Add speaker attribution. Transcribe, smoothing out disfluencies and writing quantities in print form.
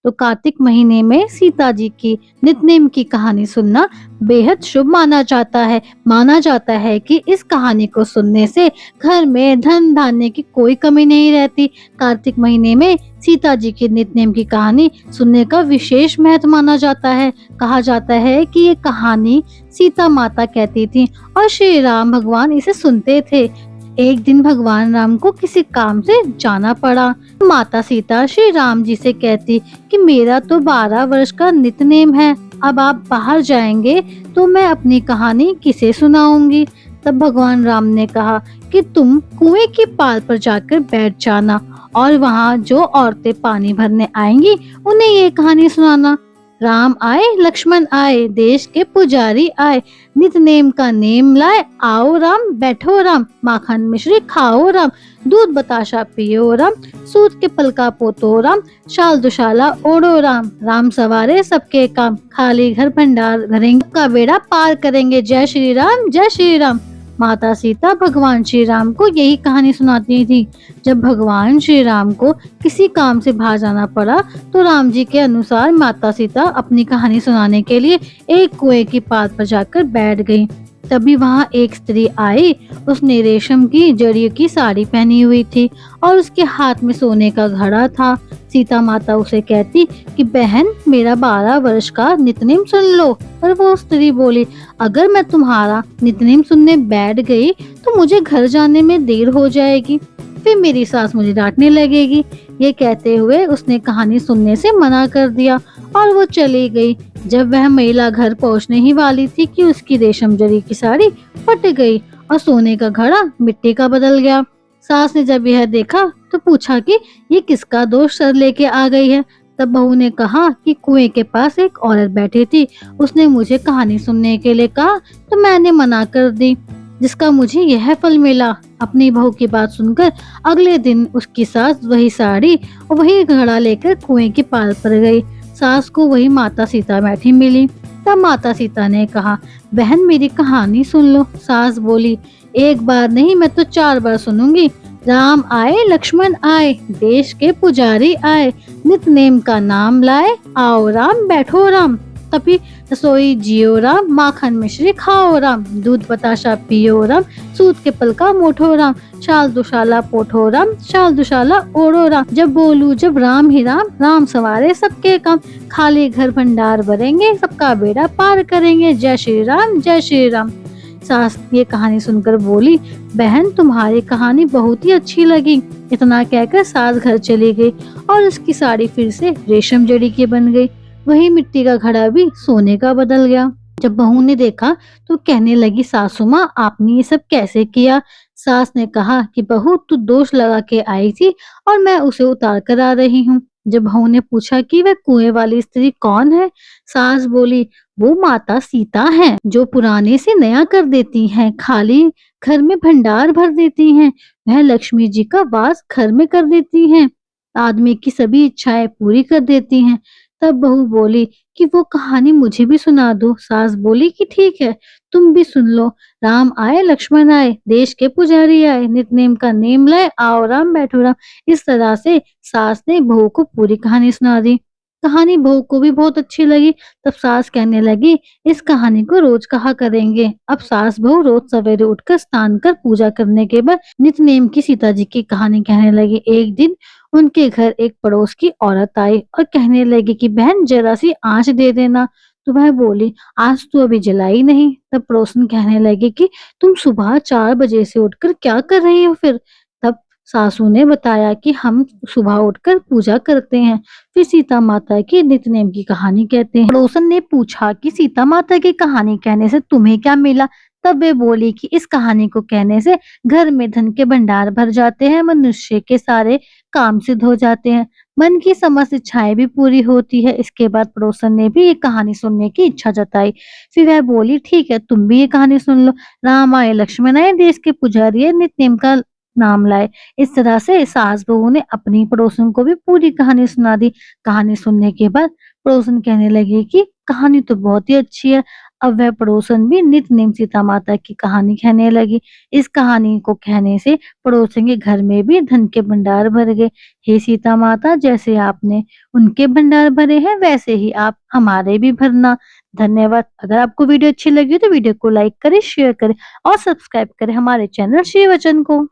Speaker 1: तो कार्तिक महीने में सीता जी की नित्य की कहानी सुनना बेहद शुभ माना जाता है। माना जाता है कि इस कहानी को सुनने से घर में धन धान्य की कोई कमी नहीं रहती। कार्तिक महीने में सीता जी की नित्य की कहानी सुनने का विशेष महत्व माना जाता है। कहा जाता है कि ये कहानी सीता माता कहती थी और श्री राम भगवान इसे सुनते थे। एक दिन भगवान राम को किसी काम से जाना पड़ा। माता सीता श्री राम जी से कहती कि मेरा तो 12 वर्ष का नित्य है, अब आप बाहर जाएंगे तो मैं अपनी कहानी किसे सुनाऊंगी। तब भगवान राम ने कहा कि तुम कुएं की पाल पर जाकर बैठ जाना और वहाँ जो औरतें पानी भरने आएंगी उन्हें ये कहानी सुनाना। राम आए लक्ष्मण आए देश के पुजारी आए, नित नेम का नेम लाए, आओ राम बैठो राम, माखन मिश्री खाओ राम, दूध बताशा पियो राम, सूत के पलका पोतो राम, शाल दुशाला ओढ़ो राम, राम सवारे सबके काम, खाली घर भंडार भरेंगे का बेड़ा पार करेंगे, जय श्री राम जय श्री राम। माता सीता भगवान श्री राम को यही कहानी सुनाती थी। जब भगवान श्री राम को किसी काम से बाहर जाना पड़ा तो राम जी के अनुसार माता सीता अपनी कहानी सुनाने के लिए एक कुएं की पाल पर जाकर बैठ गई। तभी वहां एक स्त्री आई। उसने रेशम की जड़ियों की साड़ी पहनी हुई थी और उसके हाथ में सोने का घड़ा था। सीता माता उसे कहती कि बहन मेरा 12 वर्ष का नित्य सुन लो। पर वो स्त्री बोली, अगर मैं तुम्हारा नित्य सुनने बैठ गई तो मुझे घर जाने में देर हो जाएगी, फिर मेरी सास मुझे डांटने लगेगी। ये कहते हुए उसने कहानी सुनने से मना कर दिया और वो चली गई। जब वह महिला घर पहुंचने ही वाली थी कि उसकी रेशम जरी की साड़ी फट गई और सोने का घड़ा मिट्टी का बदल गया। सास ने जब यह देखा तो पूछा कि ये किसका दोष सर लेके आ गई है। तब बहू ने कहा कि कुएं के पास एक औरत बैठी थी, उसने मुझे कहानी सुनने के लिए कहा तो मैंने मना कर दी, जिसका मुझे यह फल मिला। अपनी बहू की बात सुनकर अगले दिन उसकी सास वही साड़ी और वही घड़ा लेकर कुएं की पाल पर गई। सास को वही माता सीता बैठी मिली। तब माता सीता ने कहा, बहन मेरी कहानी सुन लो। सास बोली, एक बार नहीं मैं तो 4 बार सुनूंगी। राम आए लक्ष्मण आए देश के पुजारी आए, नित नेम का नाम लाए, आओ राम बैठो राम, तभी रसोई जियो राम, माखन मिश्री खाओ राम, दूध बताशा पियो राम, सूत के पलका मोठो राम, शाल दुशाला पोठो राम, शाल दुशाला ओढ़ो राम, जब बोलू जब राम ही राम, राम सवारे सबके काम, खाली घर भंडार भरेंगे सबका बेड़ा पार करेंगे, जय श्री राम जय श्री राम। सास ये कहानी सुनकर बोली, बहन तुम्हारी कहानी बहुत ही अच्छी लगी। इतना कहकर सास घर चली गई और उसकी साड़ी फिर से रेशम जड़ी की बन गई। वही मिट्टी का घड़ा भी सोने का बदल गया। जब बहू ने देखा तो कहने लगी, सासू माँ आपने ये सब कैसे किया। सास ने कहा कि बहू तू दोष लगा के आई थी और मैं उसे उतार कर आ रही हूँ। जब बहू ने पूछा कि वह कुएं वाली स्त्री कौन है, सास बोली, वो माता सीता है जो पुराने से नया कर देती हैं, खाली घर में भंडार भर देती हैं, वह लक्ष्मी जी का वास घर में कर देती हैं, आदमी की सभी इच्छाएं पूरी कर देती हैं। तब बहू बोली कि वो कहानी मुझे भी सुना दो। सास बोली कि ठीक है तुम भी सुन लो। राम आए लक्ष्मण आए देश के पुजारी आए, नित नेम का नेम लाए, आओ राम बैठो राम। इस तरह से सास ने बहू को पूरी कहानी सुना दी। कहानी बहू को भी बहुत अच्छी लगी। तब सास कहने लगी, इस कहानी को रोज कहा करेंगे। अब सास बहू रोज सवेरे उठकर स्नान कर पूजा करने के बाद नित नेम की सीता जी की कहानी कहने लगी। एक दिन उनके घर एक पड़ोस की औरत आई और कहने लगी कि बहन जरा सी आंच दे देना। तो वह बोली, आज तो अभी जलाई नहीं। तब पड़ोसन कहने लगी कि तुम सुबह 4 बजे से उठकर क्या कर रही हो फिर। तब सासू ने बताया कि हम सुबह उठकर पूजा करते हैं, फिर सीता माता की नित्य नेम की कहानी कहते हैं। पड़ोसन ने पूछा कि सीता माता की कहानी कहने से तुम्हें क्या मिला। तब वे बोली कि इस कहानी को कहने से घर में धन के भंडार भर जाते हैं, मनुष्य के सारे काम सिद्ध हो जाते हैं, मन की समस्त इच्छाएं भी पूरी होती है। इसके बाद पड़ोसन ने भी ये कहानी सुनने की इच्छा जताई। फिर वह बोली, ठीक है तुम भी ये कहानी सुन लो। राम आए लक्ष्मण आए देश के पुजारी नित्य नेम का नाम लाए। इस तरह से सास बहू ने अपनी पड़ोसन को भी पूरी कहानी सुना दी। कहानी सुनने के बाद पड़ोसन कहने लगे कि कहानी तो बहुत ही अच्छी है, अब वह पड़ोसन भी नित्य-नेम सीता माता की कहानी कहने लगी। इस कहानी को कहने से पड़ोसन के घर में भी धन के भंडार भर गए। हे सीता माता, जैसे आपने उनके भंडार भरे हैं वैसे ही आप हमारे भी भरना। धन्यवाद। अगर आपको वीडियो अच्छी लगी हो तो वीडियो को लाइक करें, शेयर करें और सब्सक्राइब करें हमारे चैनल श्री वचन को।